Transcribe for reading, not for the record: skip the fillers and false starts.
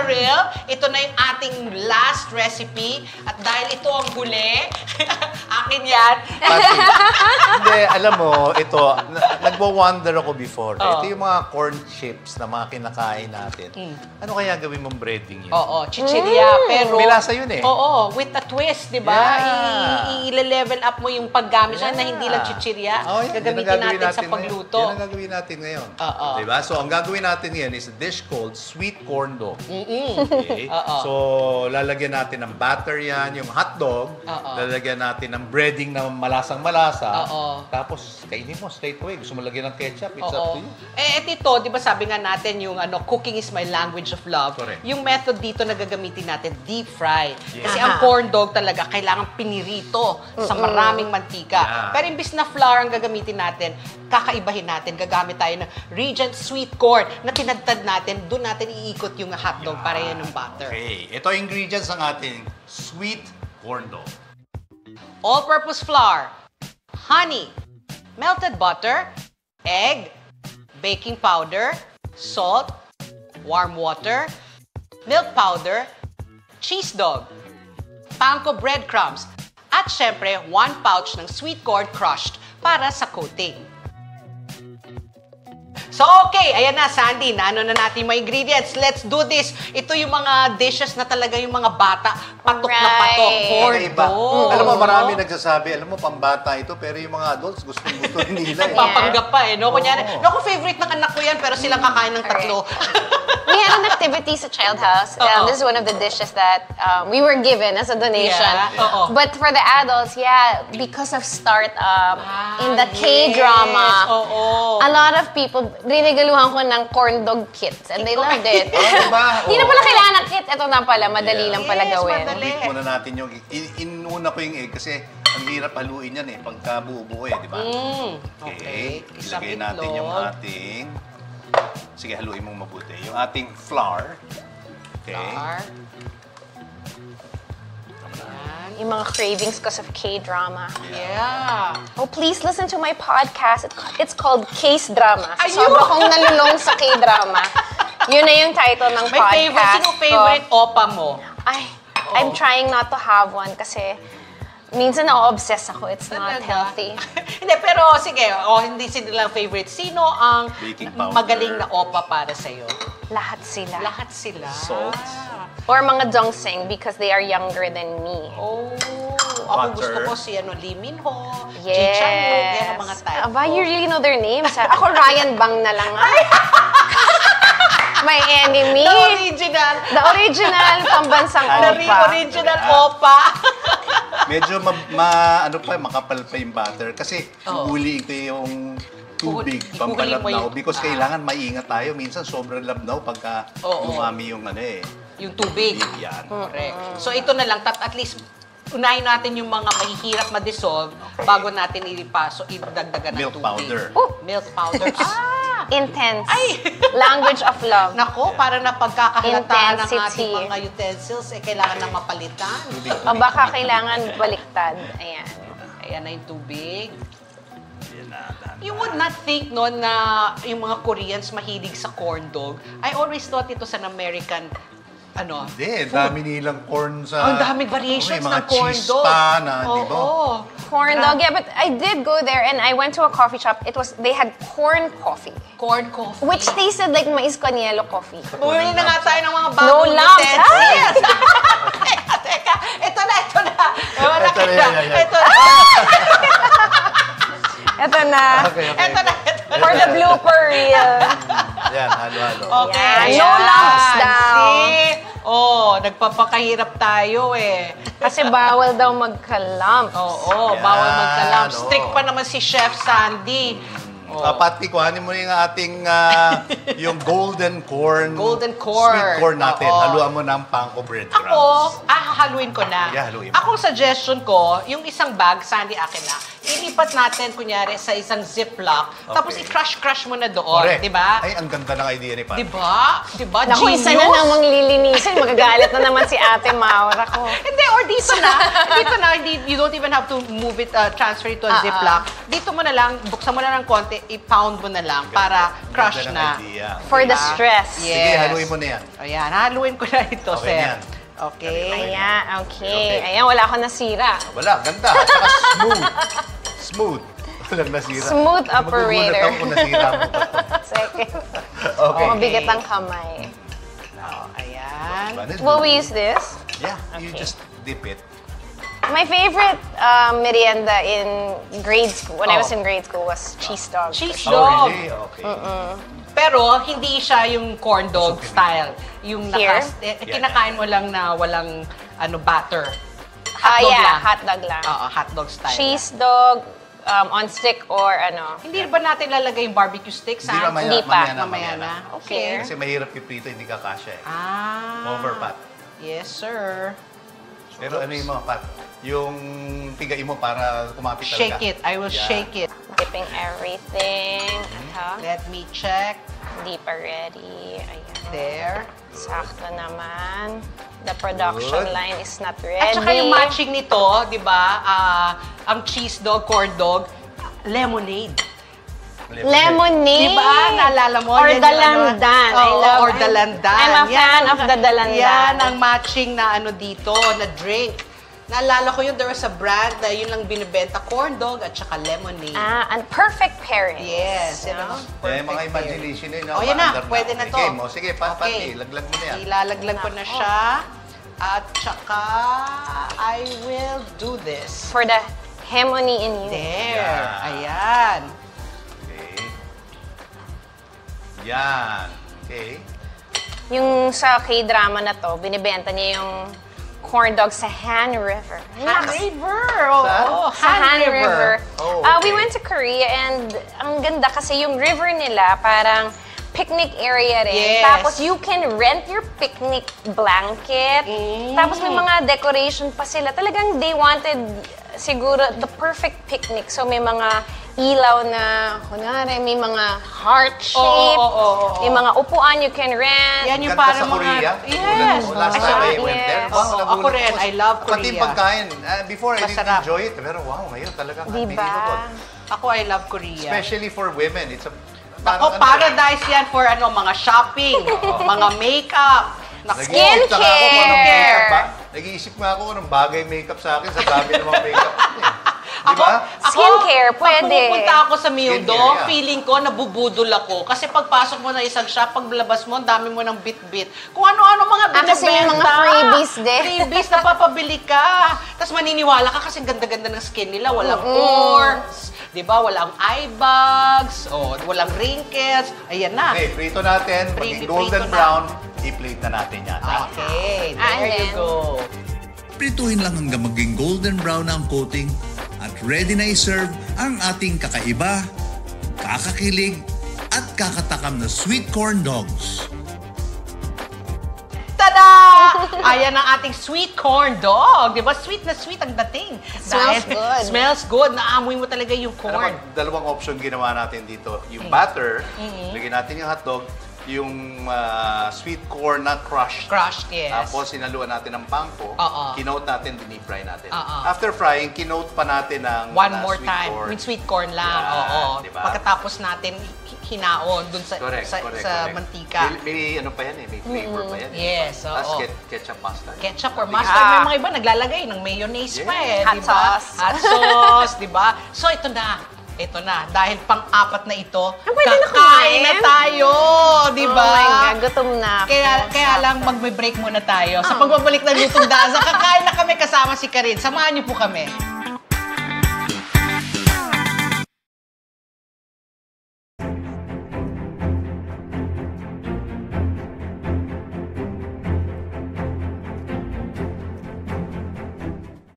Karil, ito na yung ating last recipe. At dahil ito ang huli, akin yan. Hindi, alam mo, ito, nagwa-wonder ako before. Ito yung mga corn chips na mga kinakain natin. Ano kaya gawin mong breading yun? Oo, chichirya. Pero, may lasa yun eh. Oo, with a twist, di ba? I-level up mo yung paggamit na hindi lang chichirya. Gagamitin natin sa pagluto. Yan ang gagawin natin ngayon. Diba? So, ang gagawin natin ngayon is a dish called sweet corn dog. Okay? So, lalagyan natin ng batter yan, yung hotdog. Lalagyan natin ng breading na malasang-malasa. Tapos, kainin mo straight away. Gusto mo lagyan ng ketchup, it's up to you. Ito, di ba sabi nga natin yung cooking is my language of love. Correct. Yung method dito na gagamitin natin, deep fry. Kasi ang corn dog talaga kailangan pinirito sa maraming mantika. Pero imbis na flour ang gagamitin natin, kakaibahin natin. Gagamit tayo ng Regent sweet corn na tinadtad natin. Doon natin iikot yung hotdog para yan ng butter. Okay. Ito ingredients ng ating sweet corn dog. All-purpose flour, honey, melted butter, egg, baking powder, salt, warm water, milk powder, cheese dog, panko breadcrumbs, at syempre, 1 pouch ng sweet corn crushed para sa coating. So, okay. Ayan na, Sandy. Naano na natin mga ingredients. Let's do this. Ito yung mga dishes na talaga yung mga bata. Patok na patok. Corn dog. Alam mo, marami nagsasabi, alam mo, pambata ito, pero yung mga adults, gusto nila eh. Papanggap pa eh. No? Kunyari, naku, favorite ng anak ko yan, pero silang kakain ng tatlo. We had an activity sa Child House. This is one of the dishes that we were given as a donation. But for the adults, because of startup, in the K-drama, a lot of people, rinigaluhan ko ng corn dog kits and they loved it. Hindi na pala kailangan ng kit. Ito na pala, madali lang pala gawin. Beat muna natin yung, inuna ko yung egg kasi ang hirap haluin yan eh, pagka buo-buo eh, di ba? Okay. Ilagay natin yung ating, sige, haluin mong mabuti. Yung ating flour. Okay. Yung mga cravings because of K-drama. Yeah. Oh, please listen to my podcast. It's called Case Drama. So, sobra kong nalulong sa K-drama. Yun na yung title ng podcast. Sino favorite opa mo? I'm trying not to have one kasi minsan na-obsess ako. It's not healthy. Hindi, pero sige, hindi sila favorite. Sino ang magaling na opa para sa'yo? Lahat sila. Lahat sila. Salt. Or mga dongseng because they are younger than me. Ako gusto ko si Lee Min Ho, Ji Yes. Chang-wook, yan ang mga type Aba, you really know their names. Ako, Ryan Bang na lang. My enemy. The original pambansang opa. The original opa. Medyo makapal pa yung butter kasi huli ito yung tubig, pampalabnaw. Because kailangan maingat tayo. Minsan sobrang labnaw pagka umami yung yung tubig. Yan. Correct. So ito na lang, at least unahin natin yung mga mahihirap ma-dissolve bago natin idagdagan ng milk tubig. Powder. Milk powder. Intense. Language of love. Nako, para na pagkakahalataan ng ating Intensity. mga utensils, kailangan na mapalitan. O baka kailangan baliktad. Ayan. Ayan na yung tubig. You would not think no na yung mga Koreans mahilig sa corn dog. I always thought ito sa American Hindi, dami nilang corn sa... Ang daming variations ng corn cheese dog. pa na, di ba? Corn dog, but I did go there and I went to a coffee shop. They had corn coffee. Corn coffee. Which tasted like mais con hielo coffee. Bumili na nga tayo ng mga No bagong lumps. utensils. Teka, ito na. Ito na. Ito na. Okay. Ito na. For the blooper reel. Yan, halo-halo. Okay. No lumps daw. See? Nagpapakahirap tayo eh. Kasi bawal daw magka-lumps. Bawal magka-lump. Oo. Strict pa naman si Chef Sandy. Pati, kuhanin mo yung ating yung golden corn. Golden corn. Sweet corn natin. Haluan mo ng panko breadcrumbs. Hahaluin ko na. Yeah, haluin mo. Akong suggestion ko, yung isang bag, Sandy, akin na, ilipat natin, kunyari, sa isang ziplock, tapos i-crush mo na doon, di ba? Ay, ang ganda ng idea ni Pat. Di ba? Di ba? Naku, isa na namang lilinisin. Magagalit na naman si Ate Maura ko. Hindi, or dito na, you don't even have to move it, transfer it to a ziplock. Dito mo na lang, buksan mo na ng konti, i-pound mo na lang para crush na. For the stress. Sige, haluin mo na yan. Ayan, haluin ko na ito, Okay sir. yan. Okay. Ayan, okay. Ayan, wala akong nasira. Wala, ganda. At saka smooth. Smooth. Walang nasira. Smooth operator. Magugulat ako kung nasira mo. Second. Okay. Mabigat ang kamay. Ayan. Will we use this? Yeah, you just dip it. My favorite merienda in grade school, when I was in grade school, was cheese dog. Cheese Oh, dog. really? Okay. Pero hindi siya yung corn dog style. Yung Here? kinakain mo lang na walang batter. Hotdog Yeah, lang. hotdog lang. Oo, hotdog style. Cheese dog on stick or ano. Hindi ba natin lalagay yung barbecue sticks? Hindi, mamaya, Hindi pa. Mamaya na. Okay. Kasi mahirap iprito, hindi ka kasya eh. Over, Pat. Yes, sir. Pero ano yung mga, Pat? Yung pigain mo para kumapit talaga. Shake it. I will shake it. Dipping everything. Let me check. Hindi pa ready. Ayan. There. Sakto naman. The production Good. line is not ready. At saka yung matching nito, di ba, ang cheese dog, corn dog, lemonade. Lemonade. Di ba? Naalala mo? Or Yan yung dalandan. I love or dalandan. I'm a fan of the dalandan. Yan ang matching na dito, na drink. Naalala ko yun, there was a brand na yun lang binibenta, corn dog at saka lemonade. And perfect pairing. Yes. Yan ang perfect mga pair. imagination yun. Oh, yan na. Pwede na to. Game mo. Sige, Pat, Okay. laglag mo na yan. Ilalaglag ko na siya. At saka, I will do this. For the harmony in you. There. Yeah. Ayan. Okay. Yan. Okay. Yung sa K-drama na to, binibenta niya yung corn dog sa Han River. Han River! Oh, Sa Han River. Oh, We okay. went to Korea and ang ganda kasi yung river nila parang picnic area rin. Yes. Tapos you can rent your picnic blanket. Tapos may mga decoration pa sila. Talagang they wanted siguro the perfect picnic. So may mga ilaw na, kunwari, may mga heart shape. May mga upuan you can rent. Yan yung Ganda parang sa Korea. Yes. Last time I went there. Yes. Wow, Oo, nagulat ako rin. ako. I love Pati yung Korea. pagkain. Before, I didn't Masarap. enjoy it. Pero wow, ngayon talagang Diba? Ako, I love Korea. Especially for women. It's a Ako, paradise yan for mga shopping, mga makeup. Skincare. Nag-iisip nga ako ng bagay makeup sa akin sa dami ng mga makeup. Diba? Skincare, pwede. Pag pupunta ako sa Mildo, Skincare, yeah. feeling ko nabubudol ako. Kasi pagpasok mo na isang shop, paglabas mo, ang dami mo ng bit-bit. Kung ano-ano mga binibenta. Kasi may mga freebies din. Freebies na papabili ka. Tapos maniniwala ka kasi ganda-ganda ng skin nila. Walang pores, di ba? Walang eye bags, walang wrinkles. Ayan na. Okay, prito natin. Maging golden brown, i-plate na natin yan. Okay, And there you then- go. Prituhin lang hanggang maging golden brown ang coating at ready na i-serve ang ating kakaiba, kakakilig at kakatakam na sweet corn dogs. Tada! Ayan ang ating sweet corn dog. Di ba? Sweet na sweet ang dating. Smells good. Smells good. Naamoy mo talaga yung corn. Dalawang option ginawa natin dito. Yung batter, lagyan natin yung hotdog, yung sweet corn na crushed. Crushed, yes. Tapos sinaluan natin ng pangko, Oo. kinoat natin, dinip-fry natin. Oo. After frying, kinoat pa natin ng One more sweet time. corn. With sweet corn lang. Yan, Oo. diba? Pagkatapos natin hinaon dun sa, Correct, sa, correct, sa correct. mantika. May ano pa yan eh, may flavor pa yan. Yes, Tapos oo. ketchup mustard. Ketchup or mustard. May mga iba naglalagay ng mayonnaise pa eh. Hot di ba? sauce. Hot sauce, di ba? So ito na. Ito na. Dahil pang-apat na ito, pwede na kakain kumain? na tayo. Di ba? Oh my God, gutom na ako. Kaya lang magbe-break muna tayo. Sa pagbabalik ng Lutong Daza, kakain na kami kasama si Karin. Samahan niyo po kami.